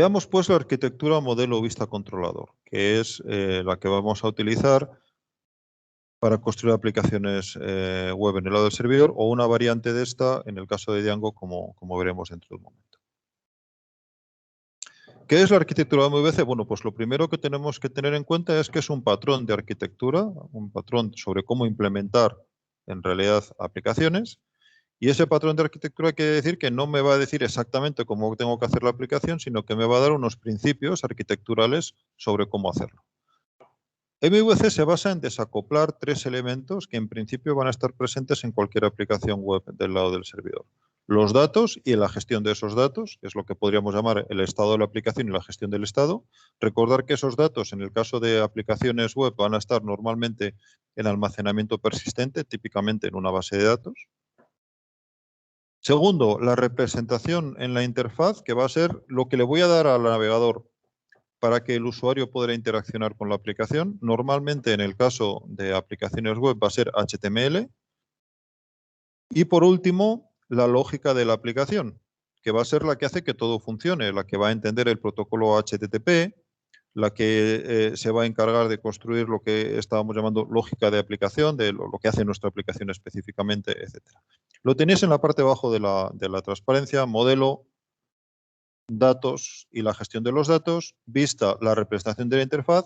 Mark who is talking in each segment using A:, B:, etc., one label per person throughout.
A: Veamos pues la arquitectura modelo vista controlador, que es la que vamos a utilizar para construir aplicaciones web en el lado del servidor, o una variante de esta en el caso de Django, como veremos dentro de un momento. ¿Qué es la arquitectura de MVC? Bueno, pues lo primero que tenemos que tener en cuenta es que es un patrón de arquitectura, un patrón sobre cómo implementar en realidad aplicaciones. Y ese patrón de arquitectura quiere decir que no me va a decir exactamente cómo tengo que hacer la aplicación, sino que me va a dar unos principios arquitecturales sobre cómo hacerlo. MVC se basa en desacoplar tres elementos que en principio van a estar presentes en cualquier aplicación web del lado del servidor. Los datos y la gestión de esos datos, que es lo que podríamos llamar el estado de la aplicación y la gestión del estado. Recordar que esos datos, en el caso de aplicaciones web, van a estar normalmente en almacenamiento persistente, típicamente en una base de datos. Segundo, la representación en la interfaz, que va a ser lo que le voy a dar al navegador para que el usuario pueda interaccionar con la aplicación. Normalmente, en el caso de aplicaciones web, va a ser HTML. Y por último, la lógica de la aplicación, que va a ser la que hace que todo funcione, la que va a entender el protocolo HTTP, la que se va a encargar de construir lo que estábamos llamando lógica de aplicación, de lo que hace nuestra aplicación específicamente, etc. Lo tenéis en la parte de abajo de la transparencia: modelo, datos y la gestión de los datos, vista, la representación de la interfaz,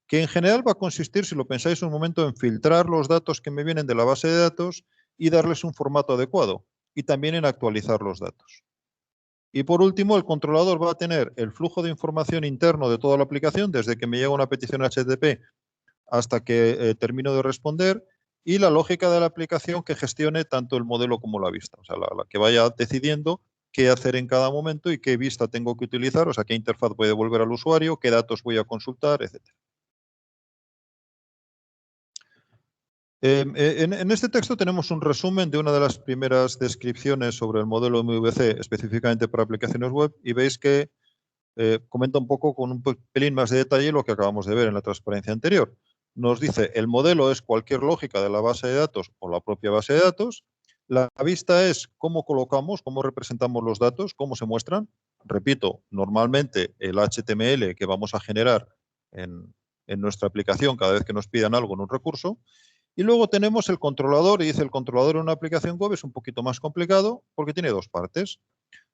A: que en general va a consistir, si lo pensáis un momento, en filtrar los datos que me vienen de la base de datos y darles un formato adecuado, y también en actualizar los datos. Y por último, el controlador va a tener el flujo de información interno de toda la aplicación, desde que me llega una petición HTTP hasta que termino de responder, y la lógica de la aplicación que gestione tanto el modelo como la vista, o sea, la que vaya decidiendo qué hacer en cada momento y qué vista tengo que utilizar, o sea, qué interfaz voy a devolver al usuario, qué datos voy a consultar, etc. En este texto tenemos un resumen de una de las primeras descripciones sobre el modelo MVC específicamente para aplicaciones web, y veis que comenta un poco con un pelín más de detalle lo que acabamos de ver en la transparencia anterior. Nos dice: el modelo es cualquier lógica de la base de datos o la propia base de datos. La vista es cómo colocamos, cómo representamos los datos, cómo se muestran. Repito, normalmente el HTML que vamos a generar en nuestra aplicación cada vez que nos pidan algo en un recurso. Y luego tenemos el controlador, y dice: el controlador en una aplicación web es un poquito más complicado porque tiene dos partes.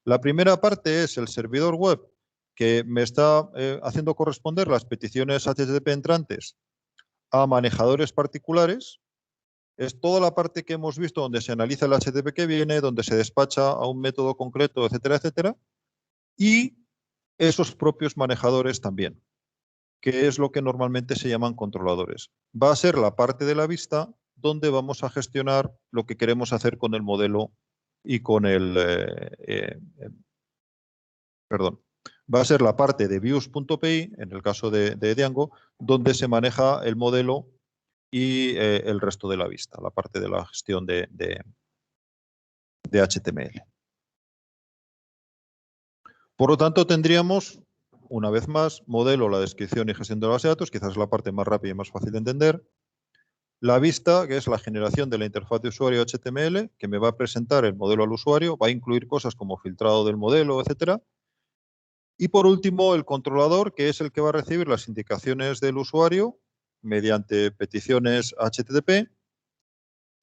A: La primera parte es el servidor web, que me está haciendo corresponder las peticiones HTTP entrantes a manejadores particulares. Es toda la parte que hemos visto donde se analiza el HTTP que viene, donde se despacha a un método concreto, etcétera, etcétera. Y esos propios manejadores también, que es lo que normalmente se llaman controladores. Va a ser la parte de la vista donde vamos a gestionar lo que queremos hacer con el modelo y con el... Va a ser la parte de views.py, en el caso de Django, donde se maneja el modelo y el resto de la vista, la parte de la gestión de HTML. Por lo tanto, tendríamos, una vez más, modelo, la descripción y gestión de la base de datos, quizás es la parte más rápida y más fácil de entender. La vista, que es la generación de la interfaz de usuario HTML, que me va a presentar el modelo al usuario, va a incluir cosas como filtrado del modelo, etcétera. Y por último, el controlador, que es el que va a recibir las indicaciones del usuario mediante peticiones HTTP,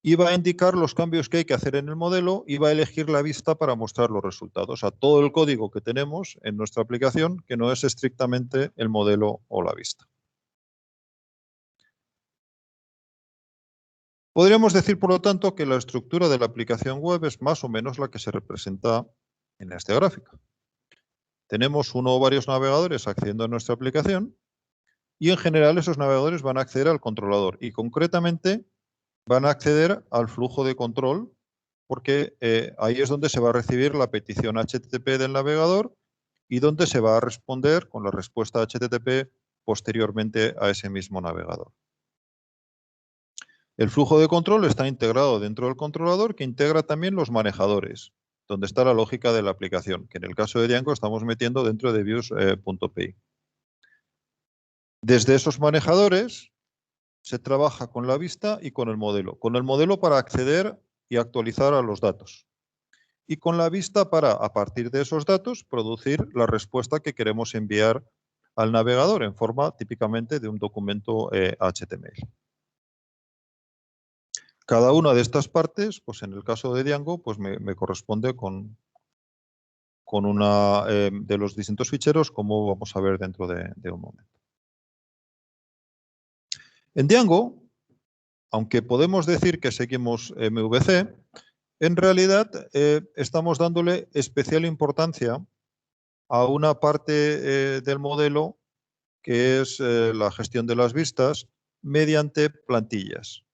A: y va a indicar los cambios que hay que hacer en el modelo y va a elegir la vista para mostrar los resultados. O sea, todo el código que tenemos en nuestra aplicación, que no es estrictamente el modelo o la vista. Podríamos decir, por lo tanto, que la estructura de la aplicación web es más o menos la que se representa en este gráfico. Tenemos uno o varios navegadores accediendo a nuestra aplicación, y en general esos navegadores van a acceder al controlador, y concretamente van a acceder al flujo de control, porque ahí es donde se va a recibir la petición HTTP del navegador y donde se va a responder con la respuesta HTTP posteriormente a ese mismo navegador. El flujo de control está integrado dentro del controlador, que integra también los manejadores, donde está la lógica de la aplicación, que en el caso de Django estamos metiendo dentro de views.py. Desde esos manejadores se trabaja con la vista y con el modelo. Con el modelo para acceder y actualizar a los datos. y con la vista para, a partir de esos datos, producir la respuesta que queremos enviar al navegador en forma típicamente de un documento HTML. Cada una de estas partes, pues en el caso de Django, pues me corresponde con una de los distintos ficheros, como vamos a ver dentro de un momento. En Django, aunque podemos decir que seguimos MVC, en realidad estamos dándole especial importancia a una parte del modelo que es la gestión de las vistas mediante plantillas.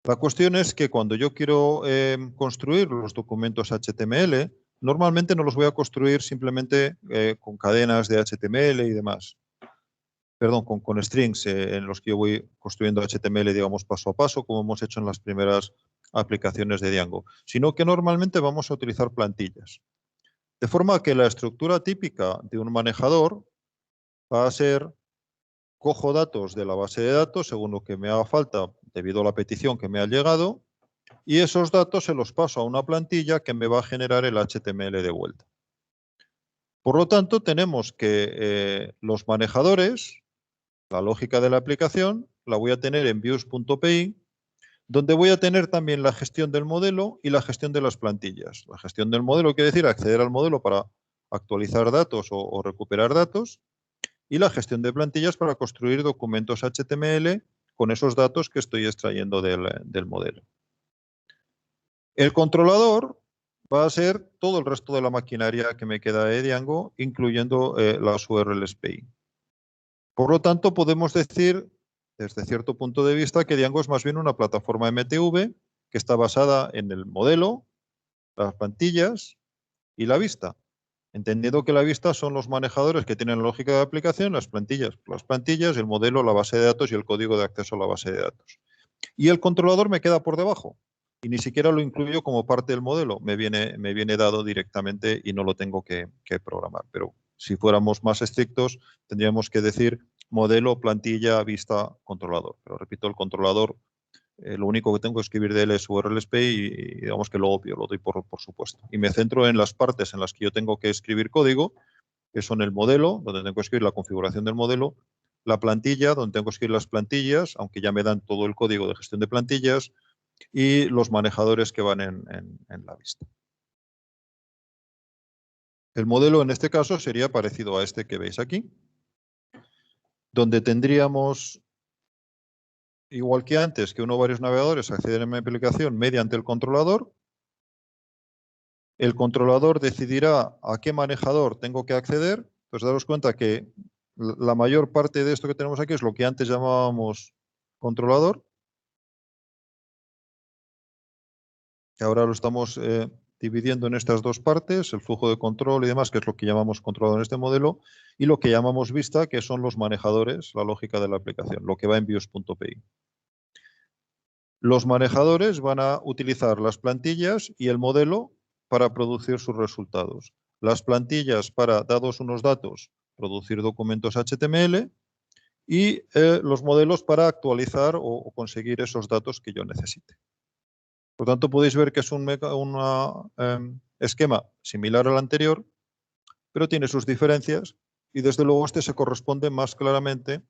A: La cuestión es que cuando yo quiero construir los documentos HTML, normalmente no los voy a construir simplemente con cadenas de HTML y demás. Perdón, con strings en los que yo voy construyendo HTML, digamos, paso a paso, como hemos hecho en las primeras aplicaciones de Django, sino que normalmente vamos a utilizar plantillas. De forma que la estructura típica de un manejador va a ser: cojo datos de la base de datos según lo que me haga falta debido a la petición que me ha llegado, y esos datos se los paso a una plantilla que me va a generar el HTML de vuelta. Por lo tanto, tenemos que los manejadores, la lógica de la aplicación, la voy a tener en views.py, donde voy a tener también la gestión del modelo y la gestión de las plantillas. La gestión del modelo quiere decir acceder al modelo para actualizar datos o recuperar datos, y la gestión de plantillas para construir documentos HTML con esos datos que estoy extrayendo del modelo. El controlador va a ser todo el resto de la maquinaria que me queda de Django, incluyendo las URLs PI. Por lo tanto, podemos decir, desde cierto punto de vista, que Django es más bien una plataforma MTV que está basada en el modelo, las plantillas y la vista. Entendiendo que la vista son los manejadores que tienen la lógica de aplicación, las plantillas, el modelo, la base de datos y el código de acceso a la base de datos. Y el controlador me queda por debajo y ni siquiera lo incluyo como parte del modelo, me viene dado directamente y no lo tengo que programar. Pero si fuéramos más estrictos, tendríamos que decir modelo, plantilla, vista, controlador. Pero repito, el controlador, lo único que tengo que escribir de él es URLsp y digamos que lo obvio, lo doy por supuesto. Y me centro en las partes en las que yo tengo que escribir código, que son el modelo, donde tengo que escribir la configuración del modelo, la plantilla, donde tengo que escribir las plantillas, aunque ya me dan todo el código de gestión de plantillas, y los manejadores que van en la vista. El modelo en este caso sería parecido a este que veis aquí, donde tendríamos, igual que antes, que uno o varios navegadores acceden a mi aplicación mediante el controlador. El controlador decidirá a qué manejador tengo que acceder. Pues daros cuenta que la mayor parte de esto que tenemos aquí es lo que antes llamábamos controlador, que ahora lo estamos dividiendo en estas dos partes, el flujo de control y demás, que es lo que llamamos controlador en este modelo, y lo que llamamos vista, que son los manejadores, la lógica de la aplicación, lo que va en views.py. Los manejadores van a utilizar las plantillas y el modelo para producir sus resultados. Las plantillas para, dados unos datos, producir documentos HTML, y los modelos para actualizar o conseguir esos datos que yo necesite. Por tanto, podéis ver que es un esquema similar al anterior, pero tiene sus diferencias y desde luego este se corresponde más claramente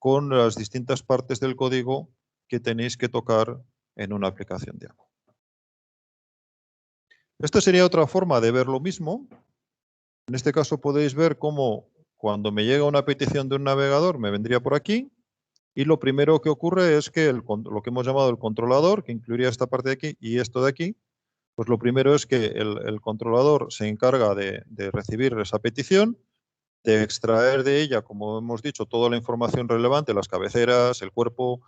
A: con las distintas partes del código que tenéis que tocar en una aplicación de Django. Esta sería otra forma de ver lo mismo. En este caso podéis ver cómo cuando me llega una petición de un navegador me vendría por aquí, y lo primero que ocurre es que lo que hemos llamado el controlador, que incluiría esta parte de aquí y esto de aquí, pues lo primero es que el controlador se encarga de recibir esa petición, de extraer de ella, como hemos dicho, toda la información relevante, las cabeceras, el cuerpo,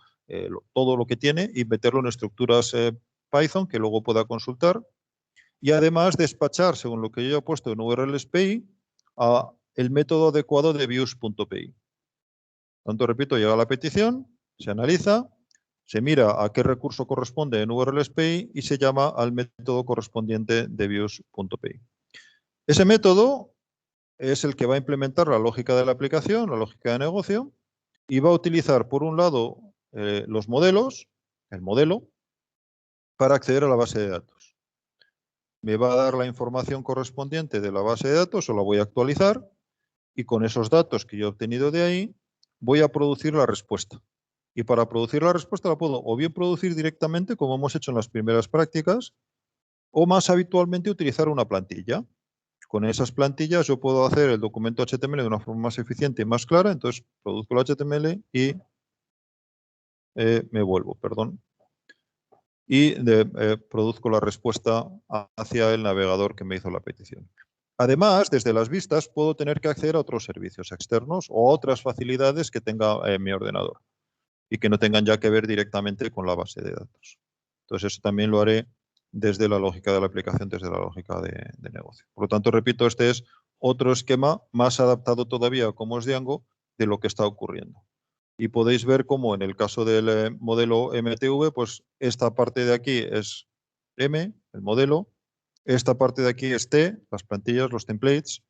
A: todo lo que tiene, y meterlo en estructuras Python que luego pueda consultar. Y además despachar, según lo que yo he puesto en URLsPy, a el método adecuado de views.py. Tanto, repito, llega la petición, se analiza, se mira a qué recurso corresponde en URLsPy y se llama al método correspondiente de views.py. Ese método es el que va a implementar la lógica de la aplicación, la lógica de negocio, y va a utilizar, por un lado, los modelos, el modelo, para acceder a la base de datos. me va a dar la información correspondiente de la base de datos o la voy a actualizar y con esos datos que yo he obtenido de ahí voy a producir la respuesta. Y para producir la respuesta la puedo o bien producir directamente, como hemos hecho en las primeras prácticas, o más habitualmente utilizar una plantilla. Con esas plantillas yo puedo hacer el documento HTML de una forma más eficiente y más clara, entonces produzco el HTML y me vuelvo, perdón, y produzco la respuesta hacia el navegador que me hizo la petición. Además, desde las vistas puedo tener que acceder a otros servicios externos o a otras facilidades que tenga mi ordenador y que no tengan ya que ver directamente con la base de datos. Entonces, eso también lo haré desde la lógica de la aplicación, desde la lógica de negocio. Por lo tanto, repito, este es otro esquema más adaptado todavía a cómo es Django de lo que está ocurriendo. Y podéis ver cómo en el caso del modelo MTV, pues esta parte de aquí es M, el modelo, esta parte de aquí es T, las plantillas, los templates,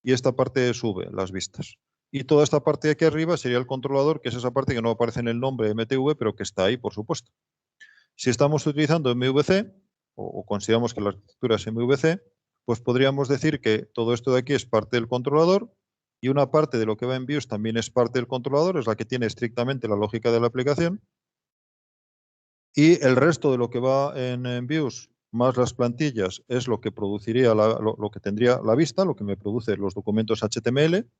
A: y esta parte es V, las vistas. Y toda esta parte de aquí arriba sería el controlador, que es esa parte que no aparece en el nombre MTV, pero que está ahí, por supuesto. Si estamos utilizando MVC, o consideramos que la arquitectura es MVC, pues podríamos decir que todo esto de aquí es parte del controlador y una parte de lo que va en views también es parte del controlador, es la que tiene estrictamente la lógica de la aplicación. Y el resto de lo que va en views más las plantillas es lo que produciría, lo que tendría la vista, lo que me produce los documentos HTML.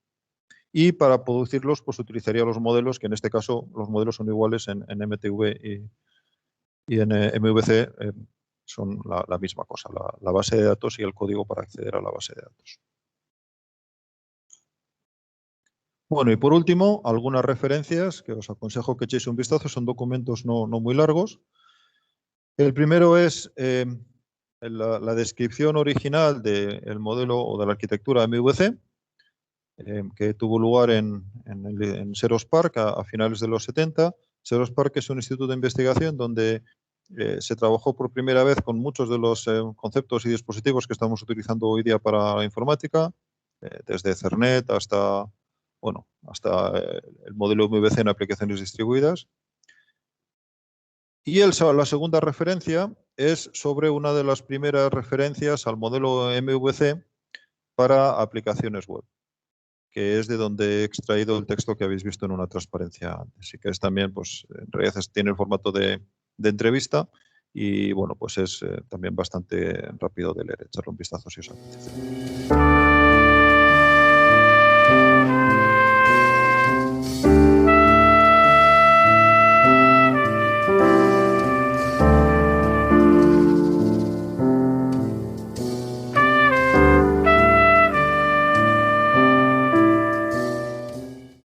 A: Y para producirlos, pues utilizaría los modelos, que en este caso los modelos son iguales en MTV y en MVC, son la misma cosa, la base de datos y el código para acceder a la base de datos. Bueno, y por último, algunas referencias que os aconsejo que echéis un vistazo, son documentos no muy largos. El primero es la descripción original del modelo o de la arquitectura MVC, que tuvo lugar en Xerox PARC a finales de los 70. Xerox PARC es un instituto de investigación donde se trabajó por primera vez con muchos de los conceptos y dispositivos que estamos utilizando hoy día para la informática, desde Ethernet hasta, bueno, hasta el modelo MVC en aplicaciones distribuidas. Y la segunda referencia es sobre una de las primeras referencias al modelo MVC para aplicaciones web, que es de donde he extraído el texto que habéis visto en una transparencia antes. Así que es también, pues, en realidad tiene el formato de entrevista y, bueno, pues es también bastante rápido de leer. Echarle un vistazo si os apetece.